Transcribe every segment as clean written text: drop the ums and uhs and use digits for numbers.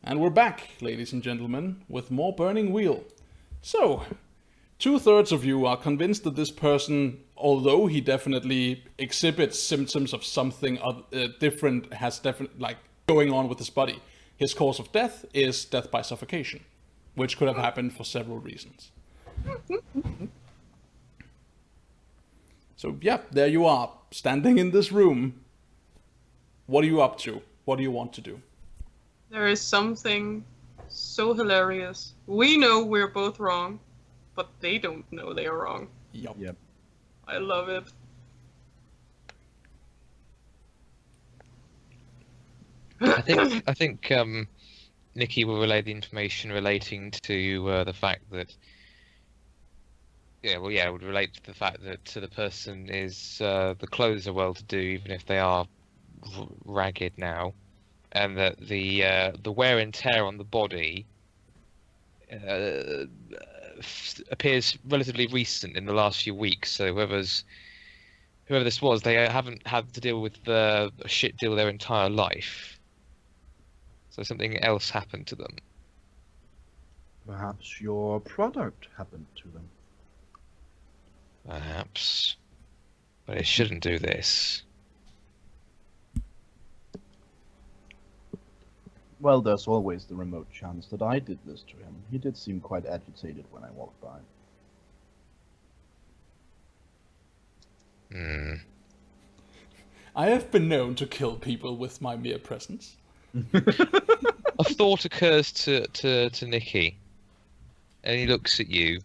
And we're back, ladies and gentlemen, with more Burning Wheel. So, 2/3 of you are convinced that this person, although he definitely exhibits symptoms of something different, has definitely like going on with his body. His cause of death is death by suffocation, which could have happened for several reasons. So yeah, there you are, standing in this room. What are you up to? What do you want to do? There is something so hilarious. We know we're both wrong, but they don't know they are wrong. Yep. I love it. I think Nikki will relay the information relating to the fact that it would relate to the fact that the person is the clothes are well to do even if they are ragged now, and that the wear and tear on the body appears relatively recent in the last few weeks. So whoever this was, they haven't had to deal with a shit deal their entire life. So something else happened to them. Perhaps your product happened to them. Perhaps. But it shouldn't do this. Well, there's always the remote chance that I did this to him. He did seem quite agitated when I walked by. I have been known to kill people with my mere presence. A thought occurs to Nikki, and he looks at you.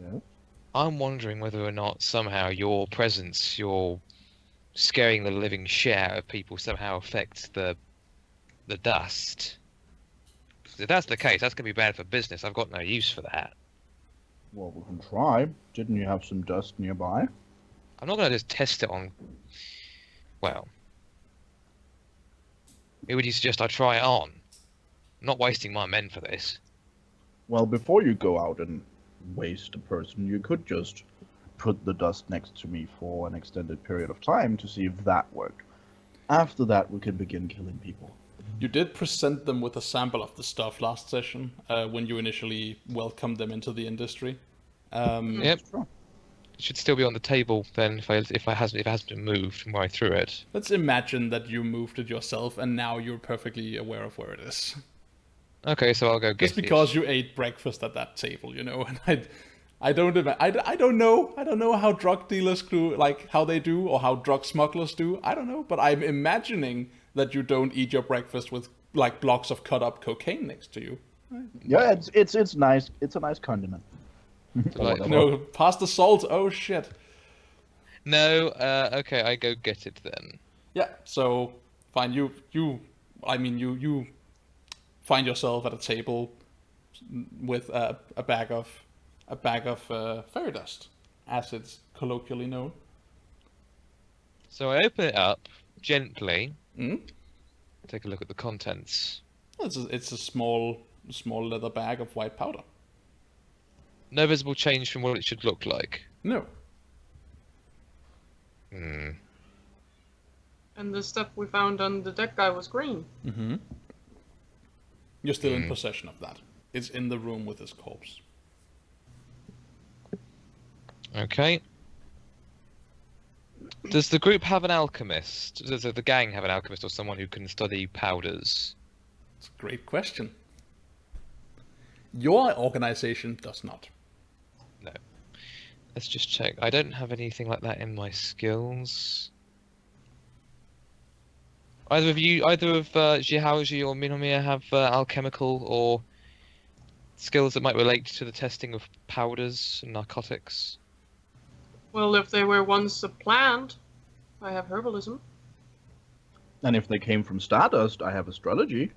Yes? I'm wondering whether or not somehow your presence, your scaring the living shit out of people, somehow affects the dust. If that's the case, that's going to be bad for business. I've got no use for that. Well, we can try. Didn't you have some dust nearby? I'm not going to just test it on... Well... Who would you suggest I try it on? I'm not wasting my men for this. Well, before you go out and waste a person, you could just put the dust next to me for an extended period of time to see if that worked. After that, we can begin killing people. You did present them with a sample of the stuff last session, when you initially welcomed them into the industry. Yep. Sure. It should still be on the table then if it hasn't been moved from where I threw it. Let's imagine that you moved it yourself and now you're perfectly aware of where it is. Okay, so I'll go get it. Just because you ate breakfast at that table, you know, and I don't know how drug dealers do, like how they do, or how drug smugglers do. I don't know, but I'm imagining that you don't eat your breakfast with like blocks of cut up cocaine next to you. Yeah, it's nice. It's a nice condiment. Like, No, past the salt. Oh shit. no, okay, I go get it then. Yeah. So fine. You find yourself at a table with a bag of fairy dust, as it's colloquially known. So I open it up gently. Mm? Take a look at the contents. It's a small leather bag of white powder. No visible change from what it should look like. No. Hmm. And the stuff we found on the deck guy was green. Mm-hmm. You're still in possession of that. It's in the room with his corpse. Okay. Does the group have an alchemist? Does the gang have an alchemist or someone who can study powders? It's a great question. Your organization does not. No. Let's just check. I don't have anything like that in my skills. Either of Jihaoji or Minomiya have alchemical or skills that might relate to the testing of powders and narcotics? Well, if they were once a plant, I have herbalism. And if they came from Stardust, I have astrology.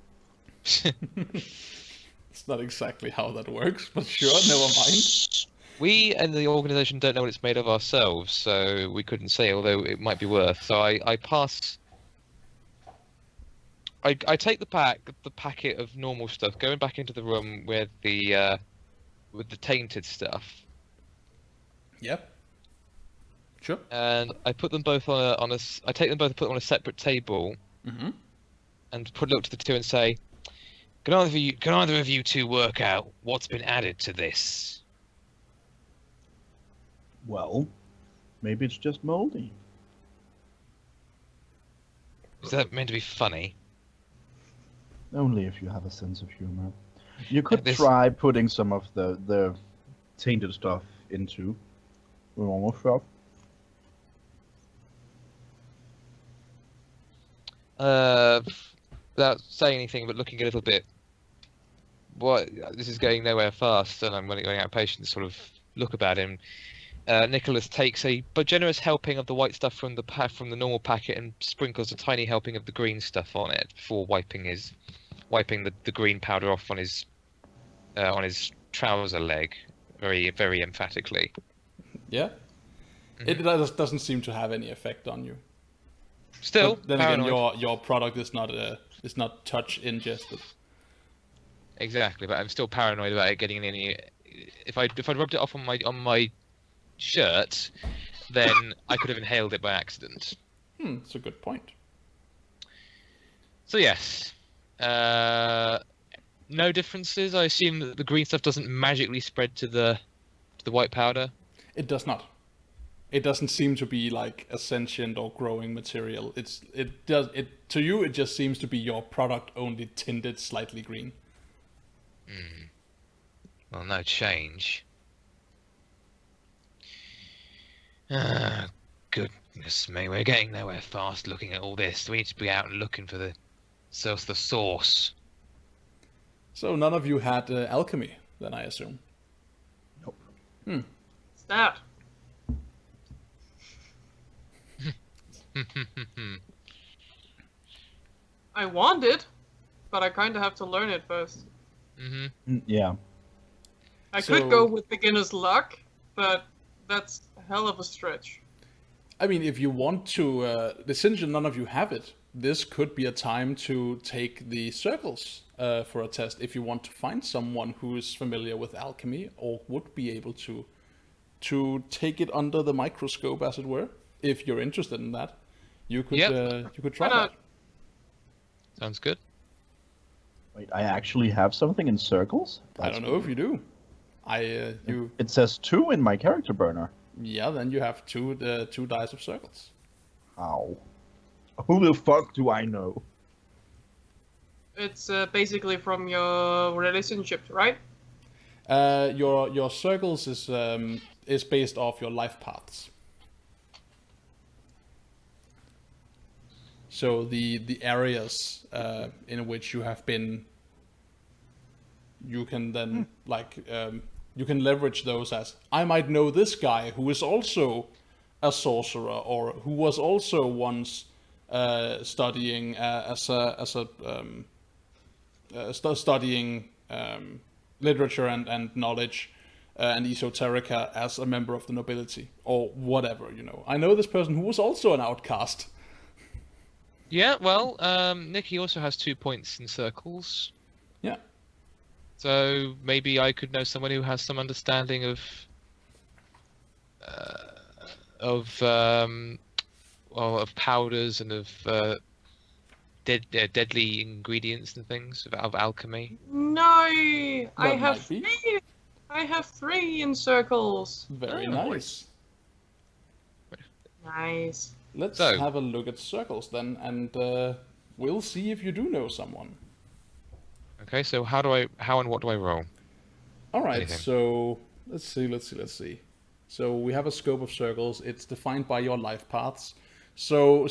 It's not exactly how that works, but sure, never mind. We and the organisation don't know what it's made of ourselves, so we couldn't say, although it might be worth. So I pass... I take the packet of normal stuff, going back into the room with the tainted stuff. Yep. Sure. and I put them both I take them both and put them on a separate table, Mm-hmm. and look to the two and say, can either of you two work out what's been added to this? Well, maybe it's just moldy. Is that meant to be funny? Only if you have a sense of humor. You could this- try putting some of the tainted stuff into the normal stuff. Without saying anything, but looking a little bit. What? This is going nowhere fast, and I'm running out of patience. Sort of look about him. Nicholas takes a generous helping of the white stuff from the normal packet and sprinkles a tiny helping of the green stuff on it before wiping the green powder off on his trouser leg, very very emphatically. Yeah. It doesn't seem to have any effect on you. Still, But then paranoid. again, your product is not touch ingested. Exactly, but I'm still paranoid about it getting any. If I rubbed it off on my shirt, then I could have inhaled it by accident. That's a good point. So yes, no differences. I assume that the green stuff doesn't magically spread to the white powder. It does not. It doesn't seem to be like a sentient or growing material. To you. It just seems to be your product only tinted slightly green. Well, no change. Goodness me, we're getting nowhere fast looking at all this. We need to be out and looking for the source. So none of you had alchemy, then I assume. Nope. What's that? I want it, but I kind of have to learn it first. Yeah. I So- could go with beginner's luck, but that's a hell of a stretch. I mean, if you want to, since none of you have it, this could be a time to take the circles for a test. If you want to find someone who is familiar with alchemy or would be able to take it under the microscope, as it were, if you're interested in that, you could you could try Why not? that. Sounds good. Wait, I actually have something in circles? I don't know if you do. It says 2 in my character burner. Yeah, then you have two dice of circles. How? Who the fuck do I know? It's basically from your relationship, right? Your circles is based off your life paths. So the areas in which you have been, you can then you can leverage those as, I might know this guy who is also a sorcerer or who was also once studying studying literature and knowledge and esoterica as a member of the nobility or whatever, you know. I know this person who was also an outcast. Yeah, well, Nikki also has 2 points in circles. Yeah. So maybe I could know someone who has some understanding of powders and of deadly ingredients and things of alchemy. No, I That have might be. 3. I have 3 in circles. Very Oh, nice. Nice. Let's So- have a look at circles then, and we'll see if you do know someone. Okay, so how and what do I roll? All right, Anything. so let's see. So we have a scope of circles. It's defined by your life paths. So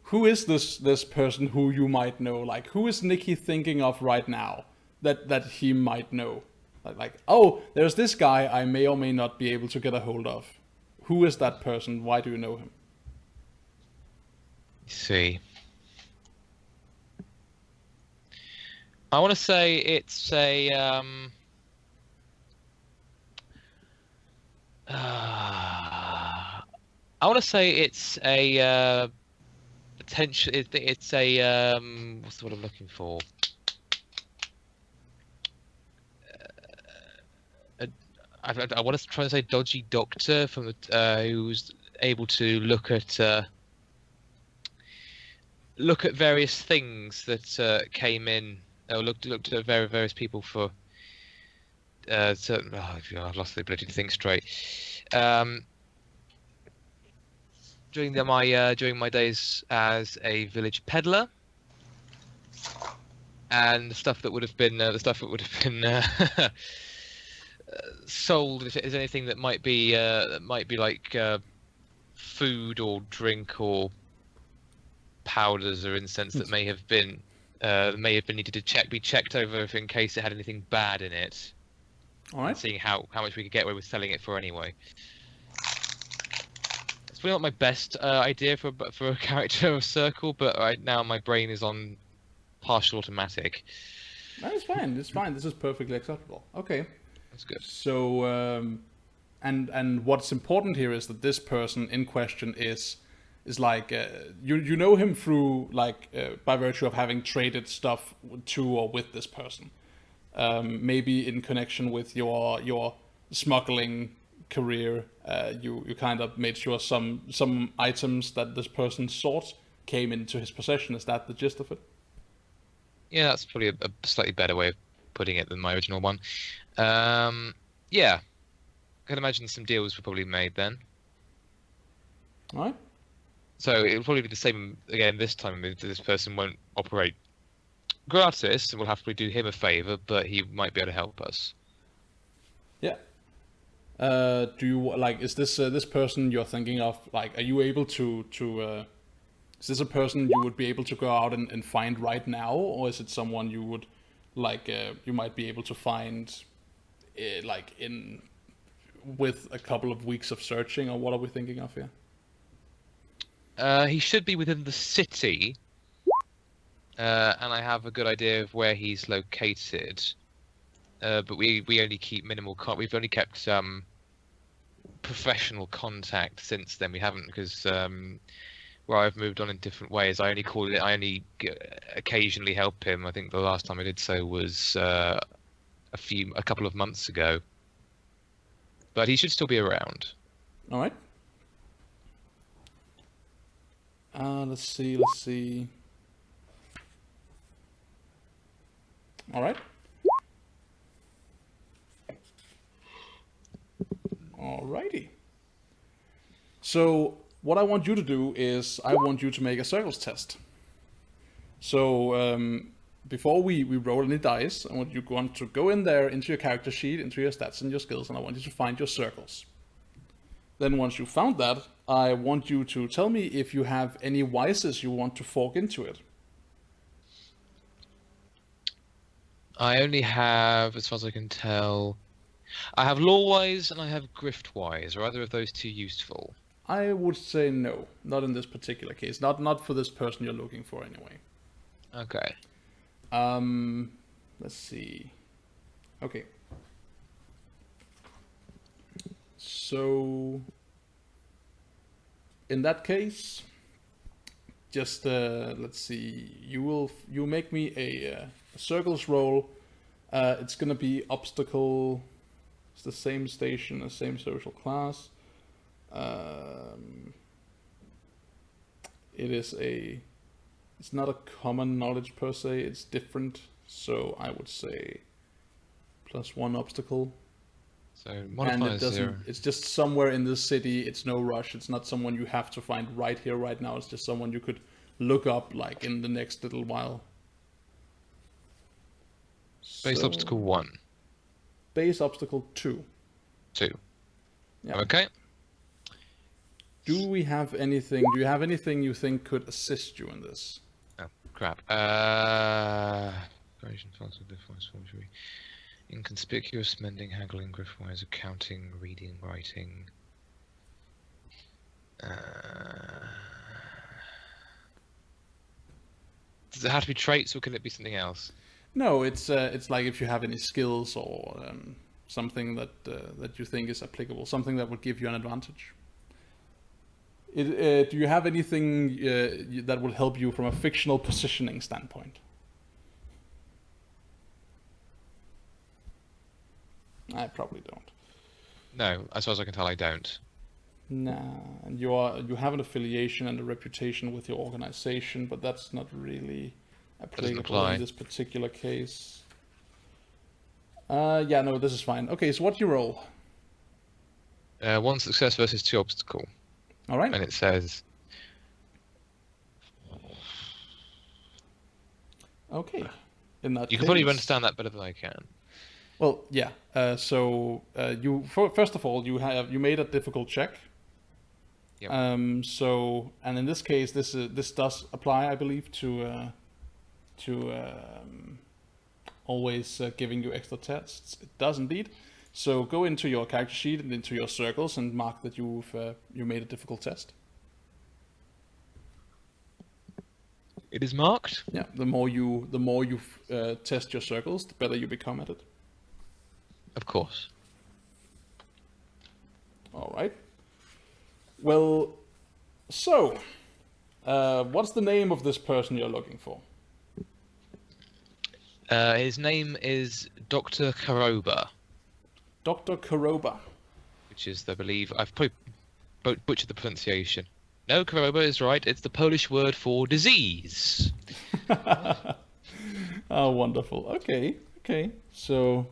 who is this person who you might know? Like, who is Nikki thinking of right now that he might know? Like, oh, there's this guy I may or may not be able to get a hold of. Who is that person? Why do you know him? Let's see. I want to say it's a I want to say it's a potential. It's a what's the word I'm looking for? I want to try to say dodgy doctor from the who's able to look at various things that came in, or looked at various people for certain. Oh, I've lost the ability to think straight. During my days as a village peddler, and the stuff that would have been sold, if it is anything that might be like food or drink or powders or incense that may have been needed to be checked over if in case it had anything bad in it. All right. And seeing how much we could get away with selling it for anyway. It's probably not my best idea for a character of Circle, but right now my brain is on partial automatic. No, it's fine. It's fine. This is perfectly acceptable. Okay. That's good. So, and what's important here is that this person in question is like you know him through like by virtue of having traded stuff to or with this person. Maybe in connection with your smuggling career, you kind of made sure some items that this person sought came into his possession. Is that the gist of it? Yeah, that's probably a slightly better way of putting it than my original one. Yeah, I can imagine some deals were probably made then. All right. So it'll probably be the same again this time. This person won't operate gratis, and we'll have to do him a favor, but he might be able to help us. Yeah. Do you like? Is this this person you're thinking of? Like, are you able to? Is this a person you would be able to go out and find right now, or is it someone you would like? You might be able to find, like in with a couple of weeks of searching, or what are we thinking of here? He should be within the city, and I have a good idea of where he's located. But we only keep minimal. We've only kept professional contact since then. We haven't because where I've moved on in different ways. I only occasionally help him. I think the last time I did so was a couple of months ago. But he should still be around. All right. Let's see. All right. Alrighty. So what I want you to do is I want you to make a circles test. So before we roll any dice, I want you to go in there into your character sheet, into your stats and your skills, and I want you to find your circles. Then once you've found that, I want you to tell me if you have any wises you want to fork into it. I only have, as far as I can tell, I have Lore-wise and I have Grift-wise. Are either of those two useful? I would say no, not in this particular case. Not for this person you're looking for anyway. Okay. Let's see. Okay. So in that case, just let's see. You make me a circles roll. It's gonna be obstacle. It's the same station, the same social class. It's not a common knowledge per se. It's different. So I would say +1 obstacle. So And modifier it doesn't. 0. It's just somewhere in the city. It's no rush. It's not someone you have to find right here, right now. It's just someone you could look up like in the next little while. Base So, obstacle 1. Base obstacle 2. 2. Yeah. Okay. Do we have anything? Do you have anything you think could assist you in this? Oh, crap. Variation funds with different forgery. Inconspicuous, mending, haggling, griftwise, accounting, reading, writing. Does it have to be traits, or can it be something else? No, it's like if you have any skills or something that you think is applicable, something that would give you an advantage. Do you have anything that will help you from a fictional positioning standpoint? I probably don't. No, as far as I can tell, I don't. Nah, and you have an affiliation and a reputation with your organization, but that's not really applicable apply. in this particular case. Yeah, no, this is fine. Okay, so what's your roll? 1 success versus 2 obstacle, All right. and it says Okay. In that you case, can probably understand that better than I can. Well, yeah. First of all, you made a difficult check. Yep. And in this case, this does apply, I believe, to always giving you extra tests. It does indeed. So go into your character sheet and into your circles and mark that you made a difficult test. It is marked. Yeah. The more you test your circles, the better you become at it. Of course. All right. Well, so what's the name of this person you're looking for? His name is Dr. Karoba, Dr. Karoba. which is, I believe, I've probably butchered the pronunciation. No, Karoba is right. It's the Polish word for disease. Oh, wonderful. Okay. So,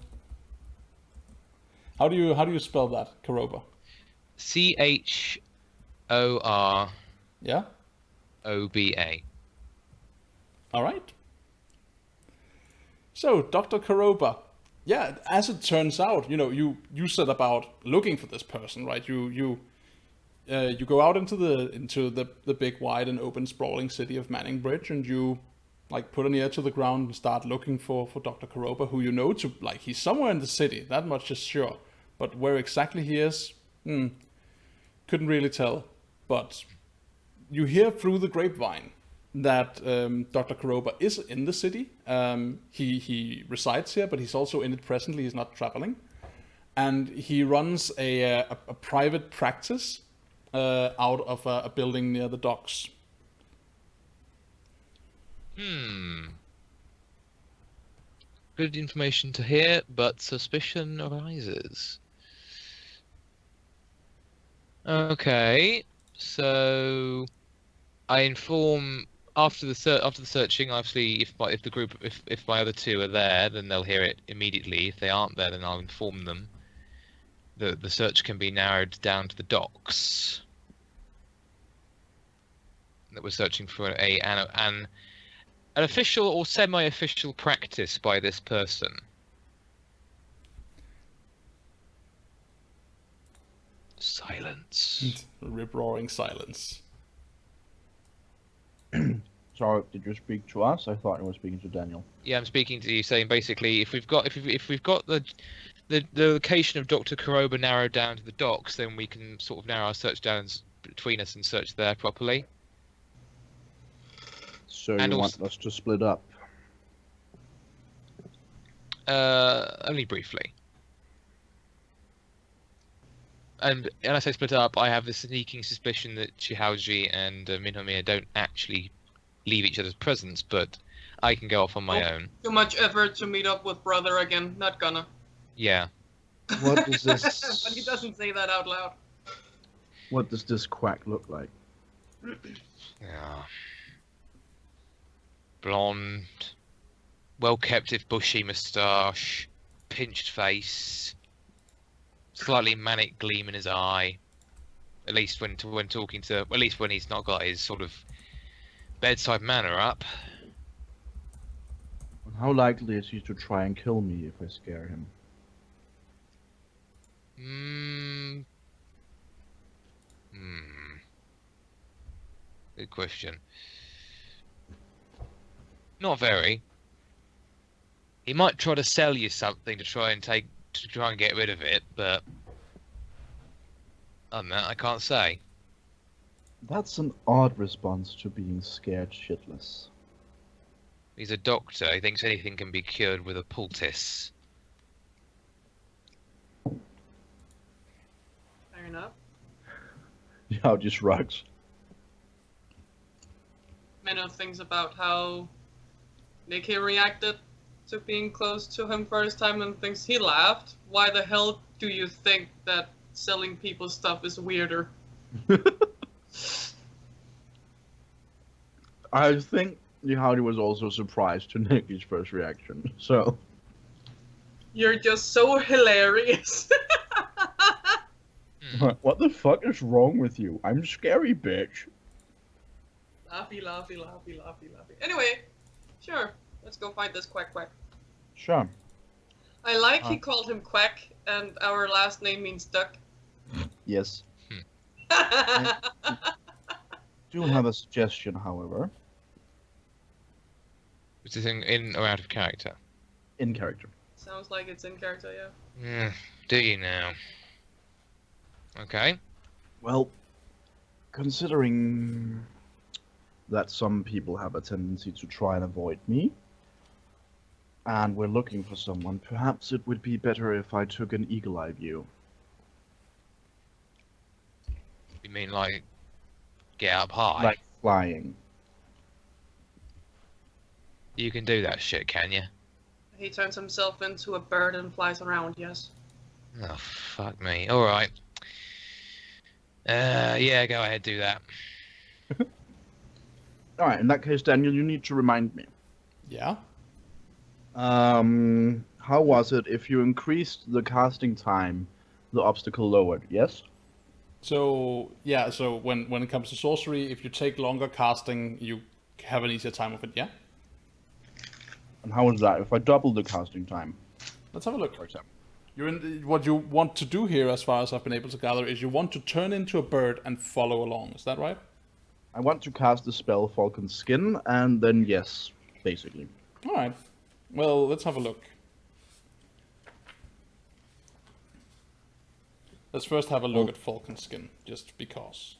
how do you spell that, Karoba? CHOROBA. Yeah. All right. So, Dr. Karoba. Yeah, as it turns out, you set about looking for this person, right? You go out into the big, wide, and open, sprawling city of Manning Bridge, and you put an ear to the ground and start looking for Dr. Karoba, who he's somewhere in the city. That much is sure, but where exactly he is, couldn't really tell. But you hear through the grapevine that Dr. Karoba is in the city. He resides here, but he's also in it presently. He's not traveling, and he runs a private practice out of a building near the docks. Good information to hear, but suspicion arises. Okay, so I inform after the searching. Obviously, if my other two are there, then they'll hear it immediately. If they aren't there, then I'll inform them. The search can be narrowed down to the docks. That we're searching for an official or semi-official practice by this person. Silence. Rip-roaring silence. Sorry, did you speak to us? I thought you were speaking to Daniel. Yeah, I'm speaking to you, saying basically, if we've got the location of Dr. Karoba narrowed down to the docks, then we can sort of narrow our search down between us and search there properly. So And you also- want us to split up? Only briefly. And I say split up, I have this sneaking suspicion that Chihaoji and Minhomiya don't actually leave each other's presence, but I can go off on my own. Too much effort to meet up with brother again. Not gonna. Yeah. What does this? But he doesn't say that out loud. What does this quack look like? Yeah. Blonde, well-kept if bushy moustache, pinched face, slightly manic gleam in his eye. At least when talking to, at least when he's not got his sort of bedside manner up. How likely is he to try and kill me if I scare him? Good question. Not very. He might try to sell you something to try and get rid of it, but other than that, I can't say. That's an odd response to being scared shitless. He's a doctor. He thinks anything can be cured with a poultice. Fair enough. Yeah, just rugs. Many things about how Nicky reacted to being close to him first time and thinks he laughed. Why the hell do you think that selling people stuff is weirder? I think Yahudi was also surprised to Nikki's first reaction. So, You're just so hilarious. what the fuck is wrong with you? I'm scary, bitch. Laughy, laughy, laughy, laughy, laughy. Anyway, sure. Let's go find this quack quack. Sure. I like he called him Quack, and our last name means duck. Yes. Do have a suggestion, however, Is this in or out of character? in character. Sounds like it's in character, yeah. Do you now? Okay. Well, considering that some people have a tendency to try and avoid me, and we're looking for someone, perhaps it would be better if I took an eagle eye view. You mean like get up high? Like flying. You can do that shit, can you? He turns himself into a bird and flies around, yes. Oh, fuck me. Alright. Yeah, go ahead, do that. Alright, in that case, Daniel, you need to remind me. Yeah. How was it if you increased the casting time, the obstacle lowered, yes? So yeah, so when it comes to sorcery, if you take longer casting, you have an easier time of it. Yeah. And how is that if I double the casting time, Let's have a look. for example? You're in. What you want to do here, as far as I've been able to gather, is you want to turn into a bird and follow along. Is that right? I want to cast the spell Falcon Skin, and then yes, basically. All right. Well, let's have a look. Let's first have a look at Falcon Skin, just because.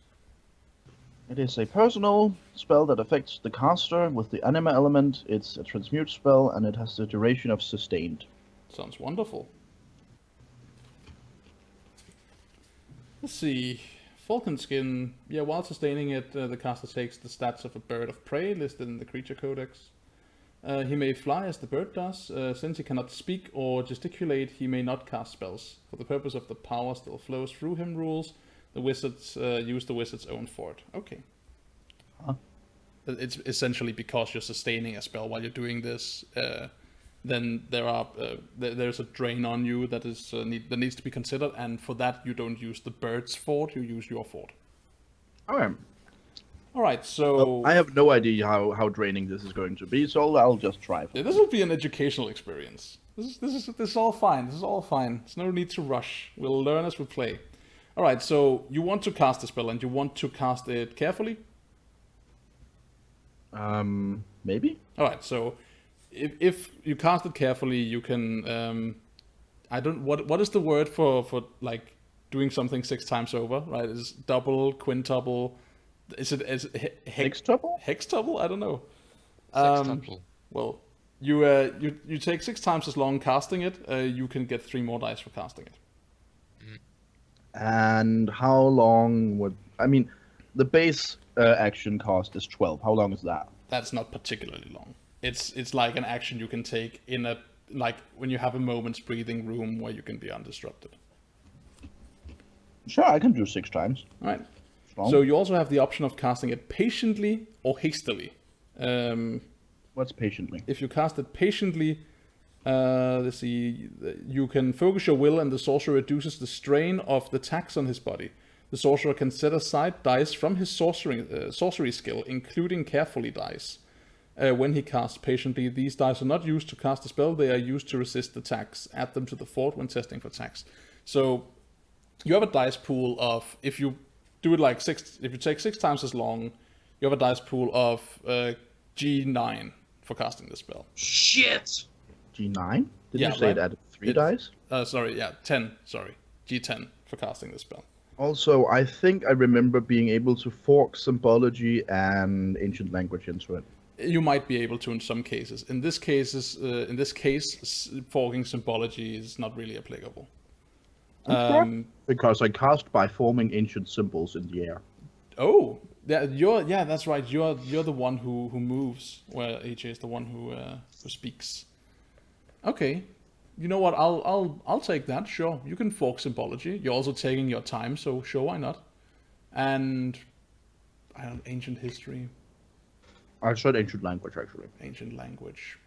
It is a personal spell that affects the caster with the anima element. It's a transmute spell, and it has the duration of sustained. Sounds wonderful. Let's see. Falcon Skin. Yeah, while sustaining it, the caster takes the stats of a bird of prey listed in the creature codex. He may fly as the bird does. Since he cannot speak or gesticulate, he may not cast spells. For the purpose of the power still flows through him rules, the wizards use the wizard's own fort. Okay. Huh? It's essentially because you're sustaining a spell while you're doing this. Then there's a drain on you that is that needs to be considered, and for that you don't use the bird's fort, you use your fort. Okay. All right, so I have no idea how draining this is going to be, so I'll just try. yeah, this will be an educational experience. This is all fine. This is all fine. There's no need to rush. We'll learn as we play. All right, so you want to cast a spell, and you want to cast it carefully. Maybe? All right, so if you cast it carefully, you can what is the word for like doing something 6 times over, right? Is double, quintuple? Is it Sextuple? hextuple? I don't know. Sextuple. Well, you take 6 times as long casting it. You can get 3 more dice for casting it. And how long would... I mean, the base action cost is 12. How long is that? That's not particularly long. It's like an action you can take in a like when you have a moment's breathing room where you can be undisrupted. Sure, I can do 6 times. All right. Strong. So you also have the option of casting it patiently or hastily. What's patiently? If you cast it patiently, let's see, you can focus your will and the sorcerer reduces the strain of the tax on his body. The sorcerer can set aside dice from his sorcery skill, including carefully dice. When he casts patiently, these dice are not used to cast a spell, they are used to resist the tax. Add them to the fort when testing for tax. So you have a dice pool of, if you do it like 6, if you take 6 times as long, you have a dice pool of G9 for casting the spell. Shit! G9? Did Yeah, you say right. it added 3 dice? 10, sorry. G10 for casting the spell. Also, I think I remember being able to fork symbology and ancient language into it. You might be able to in some cases. In this case, forking symbology is not really applicable. Because I cast by forming ancient symbols in the air. Oh, yeah, that's right. You're the one who moves, where AJ is the one who speaks. Okay, you know what? I'll take that. Sure, you can fork symbology. You're also taking your time, so sure, why not? And I don't ancient history, I said ancient language, actually. ancient language.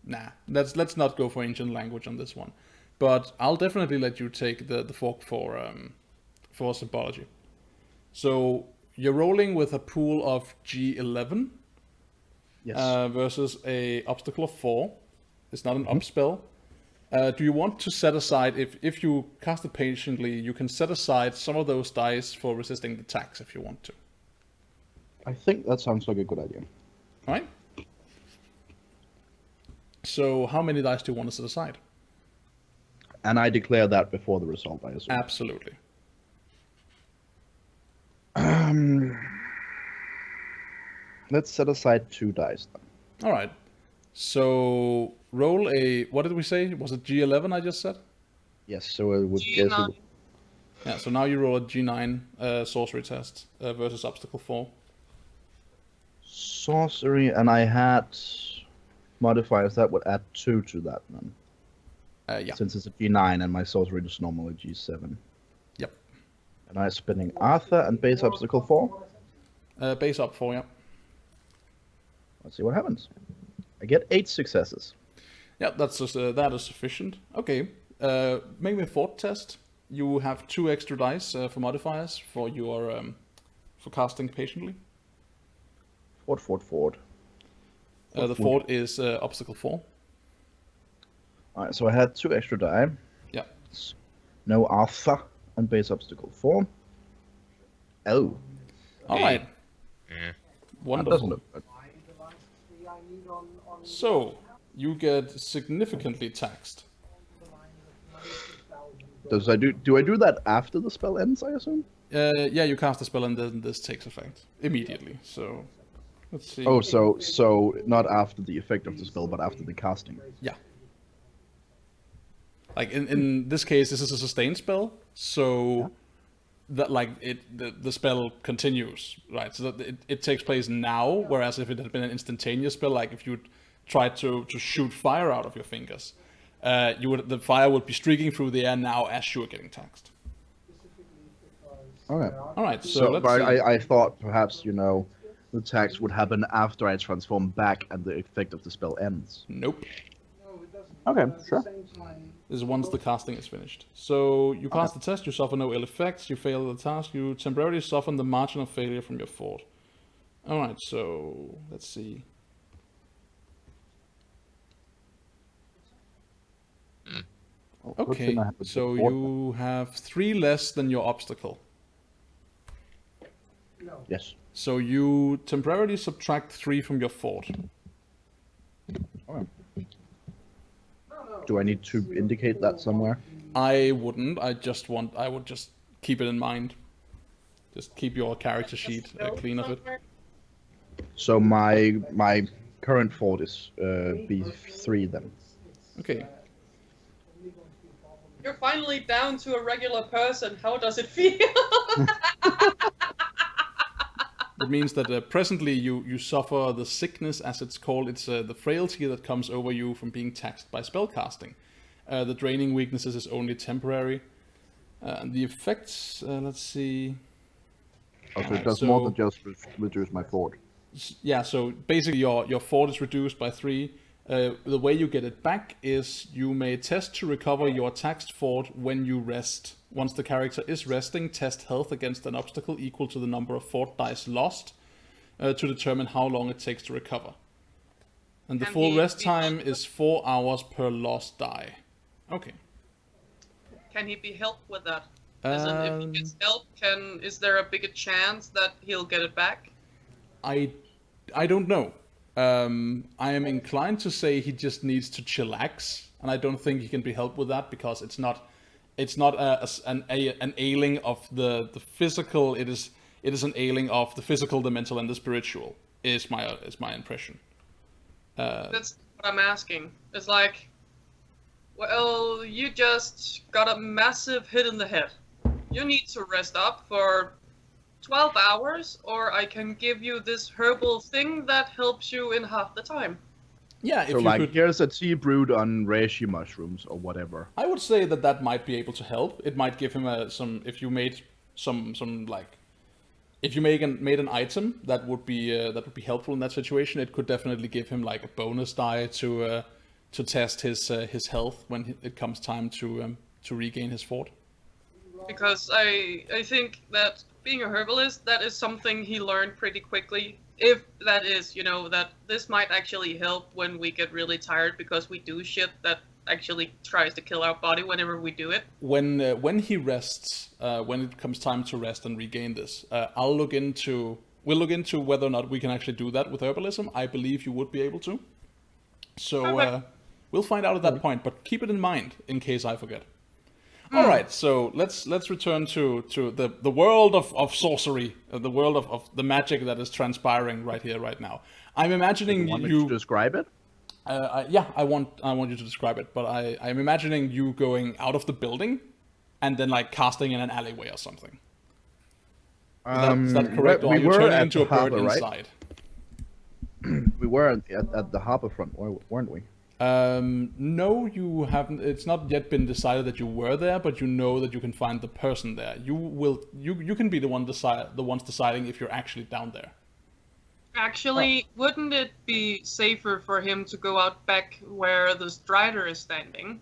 Nah, let's not go for ancient language on this one. But I'll definitely let you take the fork for symbology. So you're rolling with a pool of G11 Yes. versus a obstacle of 4. It's not an up spell. Do you want to set aside, if you cast it patiently, you can set aside some of those dice for resisting the attacks if you want to. I think that sounds like a good idea. Alright? So how many dice do you want to set aside? And I declare that before the result, I assume. Absolutely. Let's set aside 2 dice then. Alright. So roll a, what did we say? Was it G11 I just said? Yes, so I would guess it G9. would... Yeah, so now you roll a G9 sorcery test versus obstacle 4. Sorcery, and I had modifiers that would add 2 to that then. Yeah. Since it's a G9 and my sorcery is normally G7. Yep. And I'm spinning Arthur and base obstacle 4. Base up 4, yeah. Let's see what happens. I get 8 successes. Yeah, that's just, that is sufficient. Okay. Make me a fort test. You have 2 extra dice for modifiers for your for casting patiently. Fort. The fort is obstacle 4. Alright, so I had 2 extra die. Yeah. No Arthur and base obstacle 4. Oh, All right. Yeah. that doesn't Wonderful. look good. So you get significantly taxed. Do I do that after the spell ends, I assume? Yeah, you cast a spell and then this takes effect immediately. So let's see. Oh, so not after the effect of the spell, but after the casting. Yeah. Like in this case, this is a sustained spell, so that like the spell continues, right? So that it takes place now, whereas if it had been an instantaneous spell, like if you tried to shoot fire out of your fingers, the fire would be streaking through the air now as you are getting taxed. Okay. All right, so So let's but see. I thought perhaps, the tax would happen after I transform back and the effect of the spell ends. Nope. Okay, sure. This is once the casting is finished. So you pass the test, you suffer no ill effects, you fail the task, you temporarily soften the margin of failure from your fort. Alright, so let's see. Well, good Okay, thing I have a so good fort. you have 3 less than your obstacle. Yes. So you temporarily subtract 3 from your fort. Okay. Do I need to indicate that somewhere? I wouldn't, I would just keep it in mind. Just keep your character sheet clean of it. So my current fort is B3 then. Okay. You're finally down to a regular person. How does it feel? It means that presently you suffer the sickness, as it's called. It's the frailty that comes over you from being taxed by spellcasting. The draining weaknesses is only temporary. And the effects, let's see. Also, it does more than So- just reduce my fort. Yeah, so basically your fort is reduced by 3. The way you get it back is you may test to recover your taxed fort when you rest. Once the character is resting, test health against an obstacle equal to the number of fort dice lost to determine how long it takes to recover. And the Can full he rest be time helped? is 4 hours per lost die. Okay. Can he be helped with that? As in, if he gets help, is there a bigger chance that he'll get it back? I don't know. I am inclined to say he just needs to chillax, and I don't think he can be helped with that because it's not an ailing of the physical. It is an ailing of the physical, the mental, and the spiritual. Is my impression. That's what I'm asking. It's like, well, you just got a massive hit in the head. You need to rest up for 12 hours, or I can give you this herbal thing that helps you in half the time. Yeah, if So you like, could, here's a tea brewed on reishi mushrooms or whatever. I would say that might be able to help. It might give him some. If you made some like if you made an item that would be helpful in that situation, it could definitely give him like a bonus die to test his health when it comes time to regain his fort. Because I think that being a herbalist, that is something he learned pretty quickly. If that is, that this might actually help when we get really tired because we do shit that actually tries to kill our body whenever we do it. When he rests, when it comes time to rest and regain this, we'll look into whether or not we can actually do that with herbalism. I believe you would be able to. So we'll find out at that point, but keep it in mind in case I forget. All right, so let's return to the world of sorcery, the world of the magic that is transpiring right here, right now. I'm imagining You want me to describe it? I want you to describe it, but I'm imagining you going out of the building and then like casting in an alleyway or something. Is that correct? Or are you turning into a bird inside? We were at the harbor front, weren't we? No, you haven't. It's not yet been decided that you were there, but you know that you can find the person there. You can be the ones deciding if you're actually down there. Actually, wouldn't it be safer for him to go out back where the Strider is standing?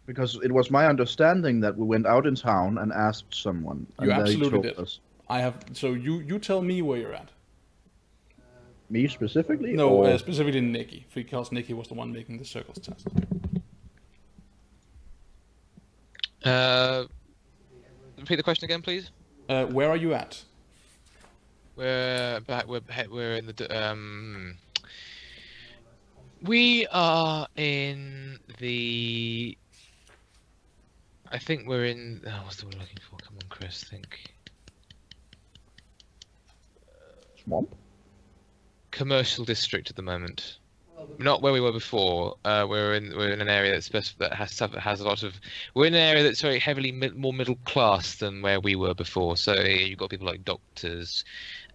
Because it was my understanding that we went out in town and asked someone. You and absolutely they told did. us. I have. So you tell me where you're at. Me specifically? No, specifically Nikki, because Nikki was the one making the circles test. Repeat the question again, please. Where are you at? We're in the we are in the. I think we're in. What's the word I'm looking for? Come on, Chris. Think. Swamp? Commercial district at the moment. Not where we were before. We're in an area that has a lot of. We're in an area that's very heavily more middle class than where we were before. So you've got people like doctors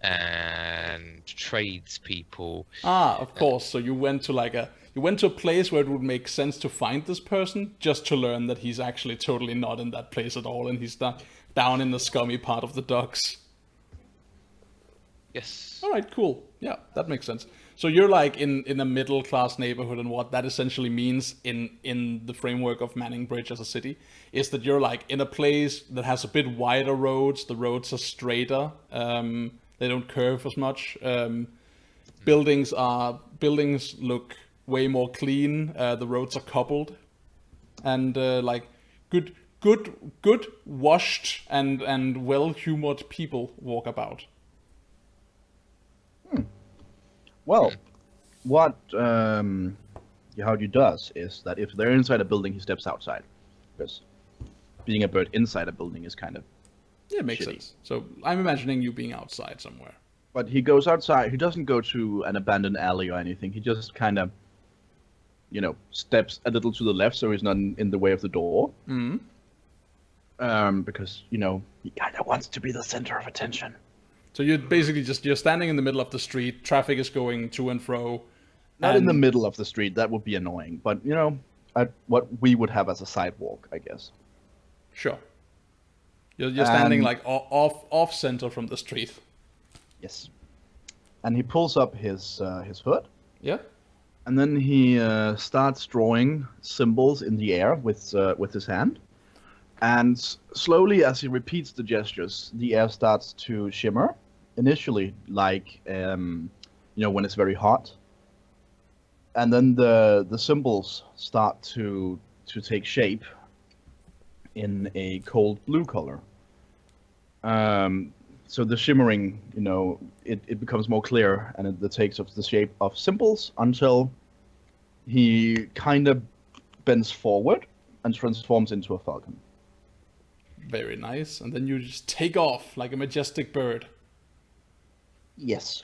and tradespeople. Of course. So you went to a place where it would make sense to find this person, just to learn that he's actually totally not in that place at all, and he's down in the scummy part of the docks. Yes. All right, cool. Yeah, that makes sense. So you're like in a middle class neighborhood, and what that essentially means in the framework of Manning Bridge as a city is that you're like in a place that has a bit wider roads. The roads are straighter. They don't curve as much. Buildings look way more clean. The roads are cobbled, and like good washed and well-humored people walk about. Well, what Yahudi does is that if they're inside a building, he steps outside. Because being a bird inside a building is kind of Yeah, it makes shitty. sense. So I'm imagining you being outside somewhere. But he goes outside. He doesn't go to an abandoned alley or anything. He just kind of, steps a little to the left so he's not in the way of the door. Mm-hmm. Because, he kind of wants to be the center of attention. So you're basically you're standing in the middle of the street. Traffic is going to and fro. Not in the middle of the street. That would be annoying. But, at what we would have as a sidewalk, I guess. Sure. You're standing like off center from the street. Yes. And he pulls up his hood. Yeah. And then he starts drawing symbols in the air with his hand. And slowly, as he repeats the gestures, the air starts to shimmer. Initially, like when it's very hot. And then the symbols start to take shape in a cold blue color. So the shimmering, it becomes more clear, and it takes up the shape of symbols until he kind of bends forward and transforms into a falcon. Very nice. And then you just take off like a majestic bird. Yes.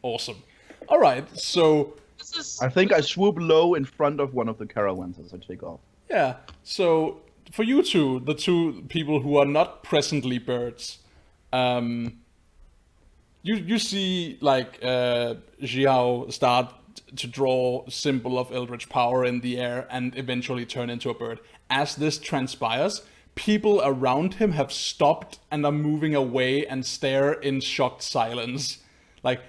Awesome. All right. So I think I swoop low in front of one of the caravans as I take off. yeah. So for you two, the two people who are not presently birds, you see like Xiao start to draw a symbol of eldritch power in the air and eventually turn into a bird. As this transpires, people around him have stopped and are moving away and stare in shocked silence. Like,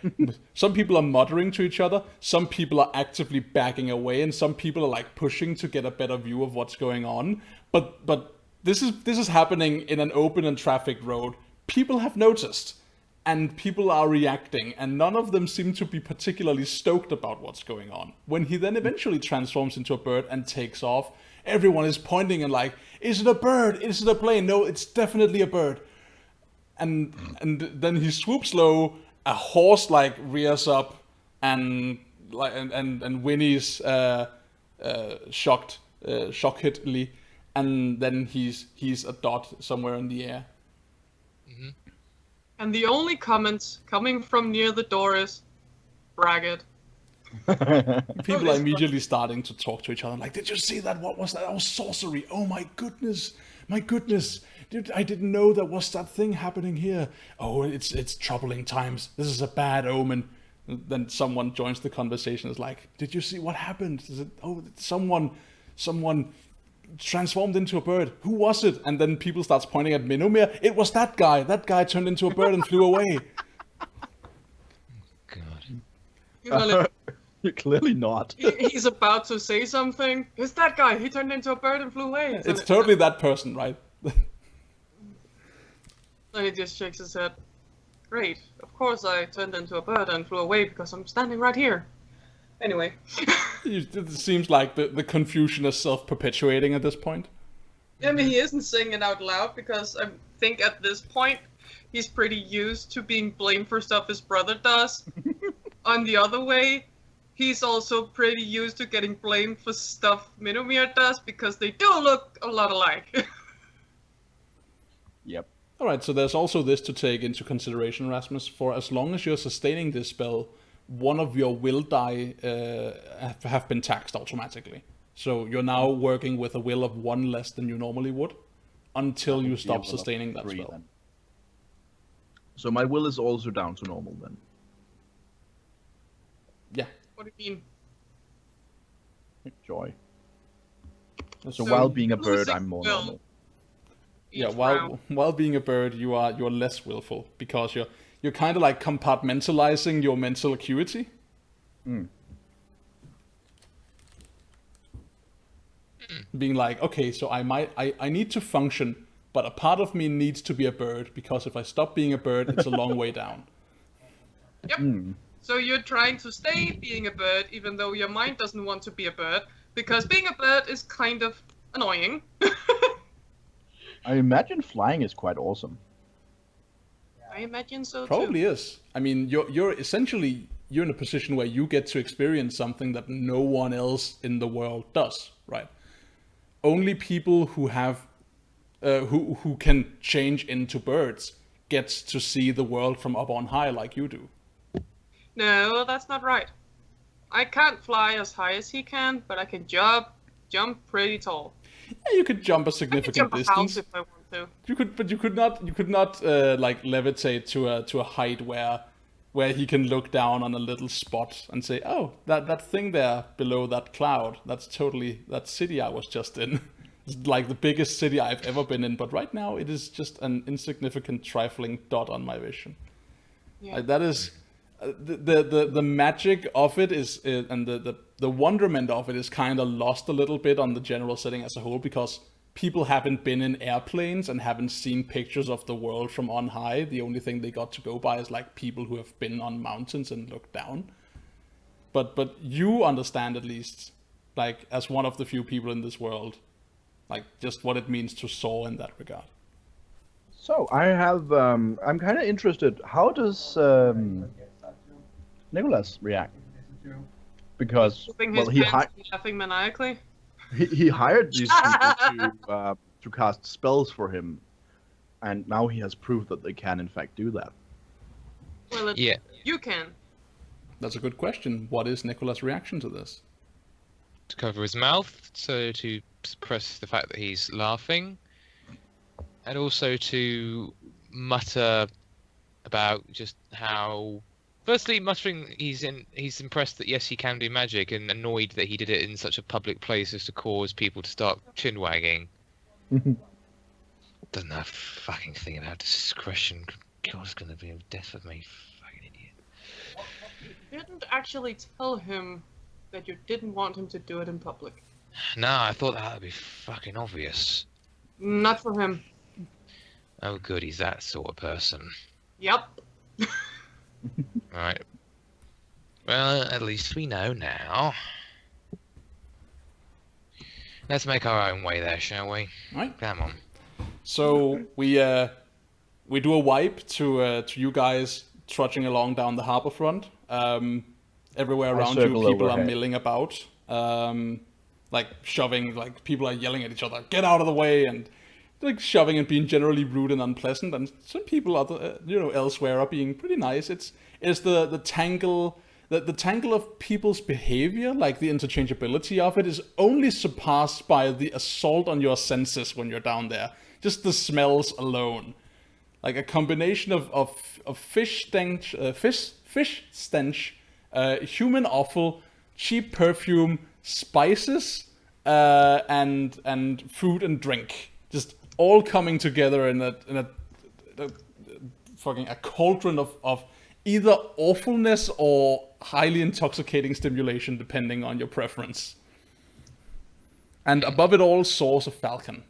some people are muttering to each other, some people are actively backing away, and some people are like pushing to get a better view of what's going on. But this is happening in an open and trafficked road. People have noticed, and people are reacting, and none of them seem to be particularly stoked about what's going on. When he then eventually transforms into a bird and takes off, everyone is pointing and like, is it a bird? Is it a plane? No, it's definitely a bird. And then he swoops low. A horse like rears up and whinnies shockedly, and then he's a dot somewhere in the air. Mm-hmm. And the only comments coming from near the door is, "Braggart." People are immediately starting to talk to each other. Like, did you see that? What was that? Oh, sorcery! Oh my goodness! My goodness! I didn't know there was that thing happening here. Oh, it's troubling times. This is a bad omen. Then someone joins the conversation. Is like, did you see what happened? Is it? Oh, someone transformed into a bird. Who was it? And then people starts pointing at Minomir. It was that guy. That guy turned into a bird and flew away. God. You're clearly not. He's about to say something. It's that guy. He turned into a bird and flew away. It's totally that person, right? Then he just shakes his head. Great. Of course I turned into a bird and flew away because I'm standing right here. Anyway. It seems like the confusion is self-perpetuating at this point. I mean, he isn't saying it out loud because I think at this point he's pretty used to being blamed for stuff his brother does. On the other way, he's also pretty used to getting blamed for stuff Minomir does because they do look a lot alike. Yep. Alright, so there's also this to take into consideration, Rasmus. For as long as you're sustaining this spell, one of your will die have been taxed automatically. So you're now working with a will of 1 less than you normally would, until you stop sustaining that spell. Then. So my will is also down to normal then. Yeah. What do you mean? Joy. So So while being a bird, losing I'm more will normal. Yeah, each while round. being a bird, you're less willful because you're kind of like compartmentalizing your mental acuity. Being like, okay, so I need to function, but a part of me needs to be a bird because if I stop being a bird, it's a long way down. Yep. So you're trying to stay being a bird even though your mind doesn't want to be a bird because being a bird is kind of annoying. I imagine flying is quite awesome. I imagine so too. Probably is. I mean, you're essentially in a position where you get to experience something that no one else in the world does, right? Only people who have who can change into birds gets to see the world from up on high like you do. No, that's not right. I can't fly as high as he can, but I can jump pretty tall. Yeah, you could jump a I can significant jump a house distance. if I want to. You could not like levitate to a height where he can look down on a little spot and say, oh, that thing there below that cloud, that's totally that city I was just in. It's like the biggest city I've ever been in, but right now it is just an insignificant, trifling dot on my vision. Yeah. That is the magic of it is, and the wonderment of it is kind of lost a little bit on the general setting as a whole because people haven't been in airplanes and haven't seen pictures of the world from on high. The only thing they got to go by is like people who have been on mountains and looked down. But you understand at least, like as one of the few people in this world, like just what it means to soar in that regard. So I have, I'm kind of interested. How does Nicholas react? Because Moving well, his pants and laughing maniacally. he hired these people to cast spells for him, and now he has proved that they can in fact do that. Well, Yeah. you can. That's a good question. What is Nicholas' reaction to this? To cover his mouth, so to suppress the fact that he's laughing, and also to mutter about just how, firstly muttering he's impressed that yes he can do magic and annoyed that he did it in such a public place as to cause people to start chin wagging. Doesn't have a fucking thing about discretion. God's gonna be a death of me, fucking idiot. You didn't actually tell him that you didn't want him to do it in public. No, I thought that would be fucking obvious. Not for him. Oh, good, he's that sort of person. Yep. Right. Well, at least we know now. Let's make our own way there, shall we? Right. Come on. So we do a wipe to you guys trudging along down the harbor front. Everywhere around you, circle people are overhead. milling about, like shoving. Like people are yelling at each other, "Get out of the way!" and like shoving and being generally rude and unpleasant. And some people, elsewhere are being pretty nice. It's the tangle. The tangle of people's behavior, like the interchangeability of it, is only surpassed by the assault on your senses when you're down there. Just the smells alone, like a combination of fish stench, human offal, cheap perfume, spices, and food and drink, just all coming together in a fucking a cauldron of either awfulness or highly intoxicating stimulation, depending on your preference. And above it all soars a falcon.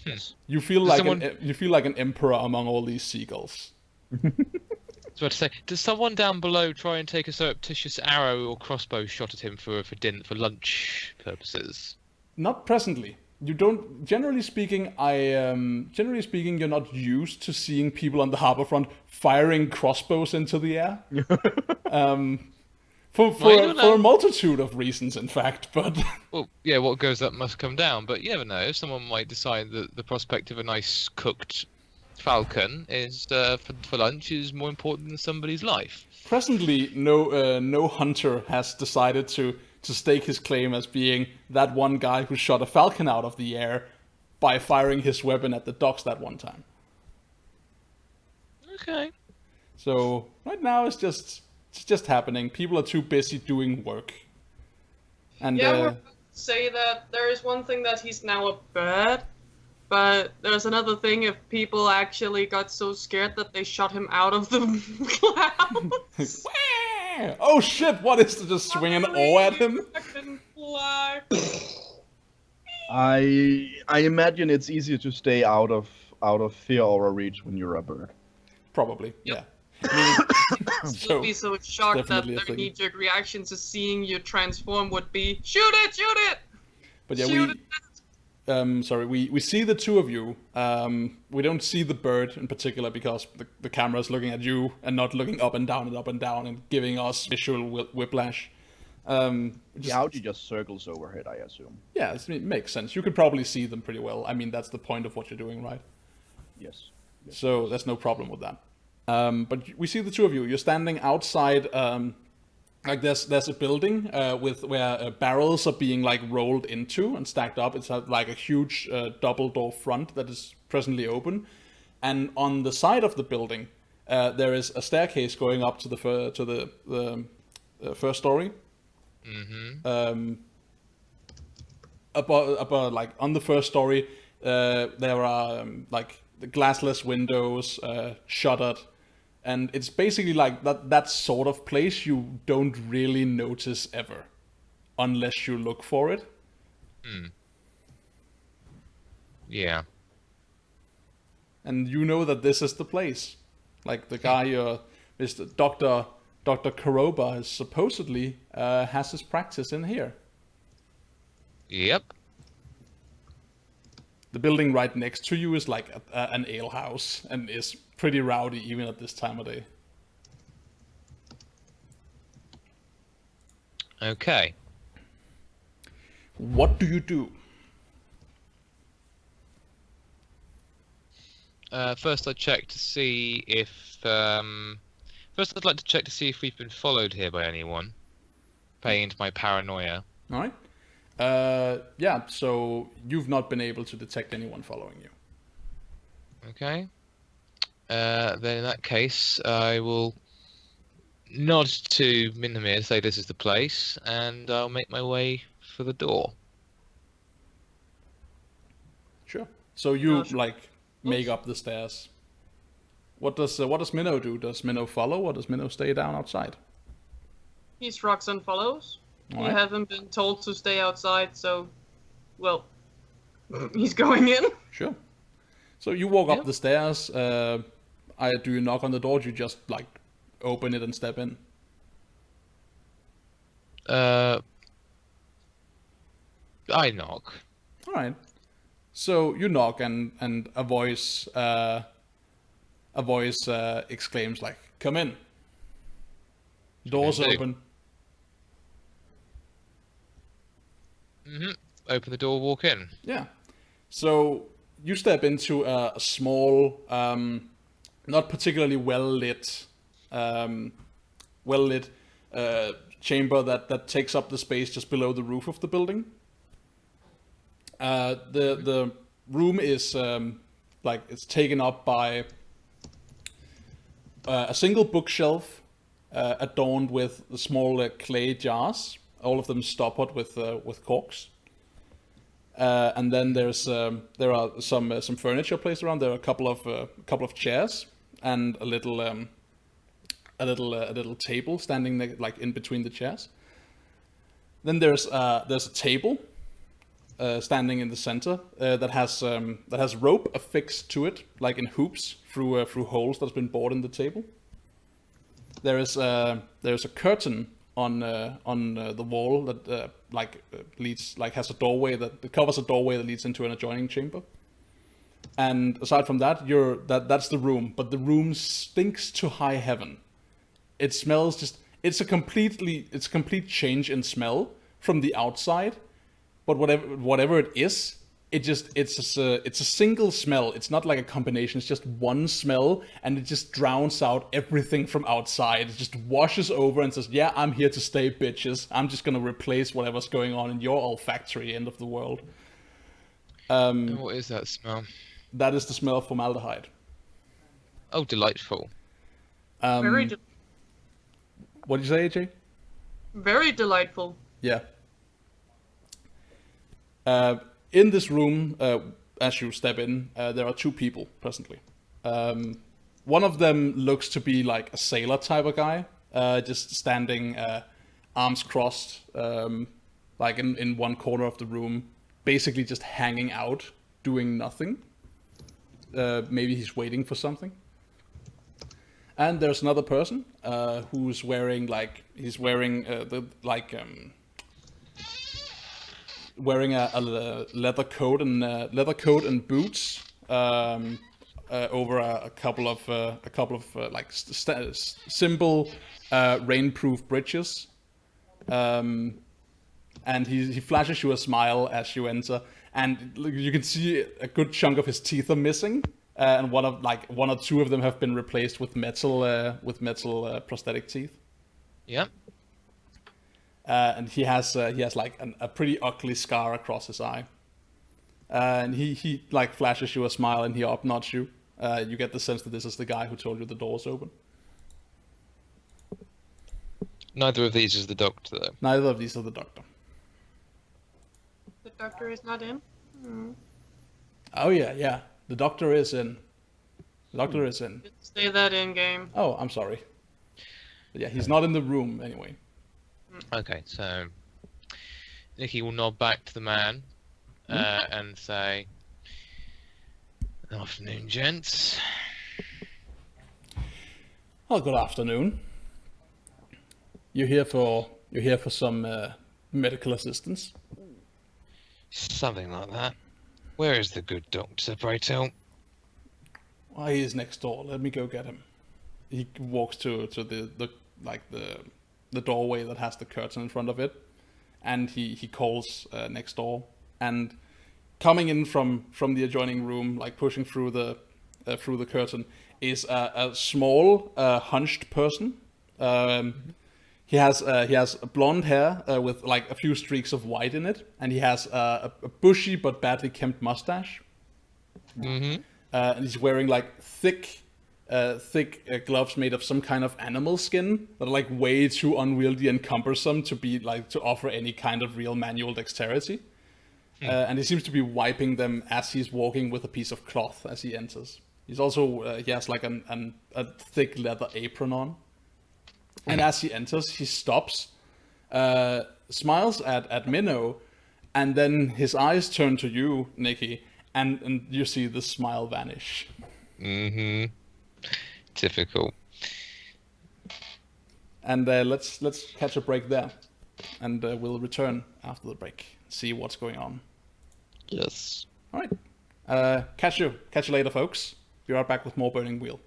Yes. You feel Does like an emperor among all these seagulls. So to say, does someone down below try and take a surreptitious arrow or crossbow shot at him for lunch purposes? Not presently. You don't. Generally speaking, you're not used to seeing people on the harbor front firing crossbows into the air. For a multitude of reasons, in fact. But Well, yeah, what goes up must come down. But you never know. Someone might decide that the prospect of a nice cooked falcon is for lunch is more important than somebody's life. presently, no hunter has decided to stake his claim as being that one guy who shot a falcon out of the air by firing his weapon at the docks that one time. Okay. So right now it's just happening. People are too busy doing work. And Yeah, we're about to say that there is one thing that he's now a bird, but there's another thing if people actually got so scared that they shot him out of the clouds. oh shit! What is to just swing an oar at him? Fucking fly. I imagine it's easier to stay out of fear or reach when you're a bird. Probably, yeah. Would be so shocked that definitely a their thing. knee-jerk reaction to seeing you transform would be shoot it! But yeah, Shoot we see the two of you. We don't see the bird in particular because the camera is looking at you and not looking up and down and giving us visual whiplash. The Audi just circles overhead, I assume. Yeah, it makes sense. You could probably see them pretty well. I mean, that's the point of what you're doing, right? Yes. So there's no problem with that. But we see the two of you. You're standing outside. Like there's a building where barrels are being like rolled into and stacked up. It's like a huge double door front that is presently open, and on the side of the building there is a staircase going up to the first story. Mm-hmm. Above, like on the first story, there are like the glassless windows, shuttered. And it's basically like that sort of place you don't really notice ever, unless you look for it. Yeah. And you know that this is the place. Like the guy, Mr. Dr. Karoba, is supposedly has his practice in here. Yep. The building right next to you is like an ale house and is pretty rowdy even at this time of day. Okay. What do you do? First, I'd check to see if. First, I'd like to check to see if we've been followed here by anyone. Paying into my paranoia. All right. Yeah, so you've not been able to detect anyone following you. Okay. Then in that case, I will nod to Minamir, say this is the place, and I'll make my way for the door. Sure. So you Sure. like make up the stairs. What does Minnow do? Does Minnow follow, or does Minnow stay down outside? He shrugs and follows. All He right. hasn't been told to stay outside, so, well, he's going in. Sure. So you walk up Yep. the stairs. Do you knock on the door? Or do you just like open it and step in? I knock. All right. So you knock, and a voice exclaims like, "Come in." Doors Indeed. open. Open the door, walk in. Yeah. So you step into a small, not particularly well lit chamber that takes up the space just below the roof of the building. The room is it's taken up by a single bookshelf adorned with small clay jars, all of them stoppered with corks. And then there are some furniture placed around. There are a couple of chairs and a little table standing like in between the chairs. Then there's a table standing in the center that has rope affixed to it, like in hoops through holes that's been bored in the table. There's a curtain on the wall that has a doorway that covers a doorway that leads into an adjoining chamber. And aside from that, that's the room. But the room stinks to high heaven. It smells it's a complete change in smell from the outside. But whatever it is, it's a single smell. It's not like a combination. It's just one smell, and it just drowns out everything from outside. It just washes over and says, "Yeah, I'm here to stay, bitches. I'm just gonna replace whatever's going on in your olfactory end of the world." And what is that smell? That is the smell of formaldehyde. Oh, delightful. Very, What did you say, AJ? very delightful. Yeah. In this room, as you step in, there are two people presently. One of them looks to be like a sailor type of guy, just standing, arms crossed, like in one corner of the room, basically just hanging out, doing nothing. Maybe he's waiting for something. And there's another person who's wearing wearing a leather coat and boots over a couple of simple rainproof breeches, and he flashes you a smile as you enter, and you can see a good chunk of his teeth are missing, and one or two of them have been replaced with metal prosthetic teeth. Yep. And he has like a pretty ugly scar across his eye. And he like flashes you a smile and he upnods you. You get the sense that this is the guy who told you the door's open. Neither of these is the doctor, though. Neither of these are the doctor. The doctor is not in. Oh yeah. The doctor is in. The doctor is in. Didn't say that in game. Oh, I'm sorry. But yeah, he's not in the room anyway. Okay, so Nicky will nod back to the man and say, "Afternoon, gents." Oh, good afternoon. You're here for some medical assistance? Something like that. Where is the good doctor, pray tell? Why, he is next door. Let me go get him. He walks to the doorway that has the curtain in front of it, and he calls next door. And coming in from the adjoining room, like pushing through the curtain, is a small hunched person. He has blonde hair with like a few streaks of white in it, and he has a bushy but badly kempt mustache. Mm-hmm. And he's wearing like thick gloves made of some kind of animal skin that are like way too unwieldy and cumbersome to be like to offer any kind of real manual dexterity. And he seems to be wiping them as he's walking with a piece of cloth as he enters. He's also he has like a thick leather apron on. And as he enters, he stops, smiles at Minnow, and then his eyes turn to you, Nikki, and you see the smile vanish. Mm-hmm. Typical. And let's catch a break there, and we'll return after the break, see what's going on. Yes. All right. Catch you later, folks. Be right back with more Burning Wheel.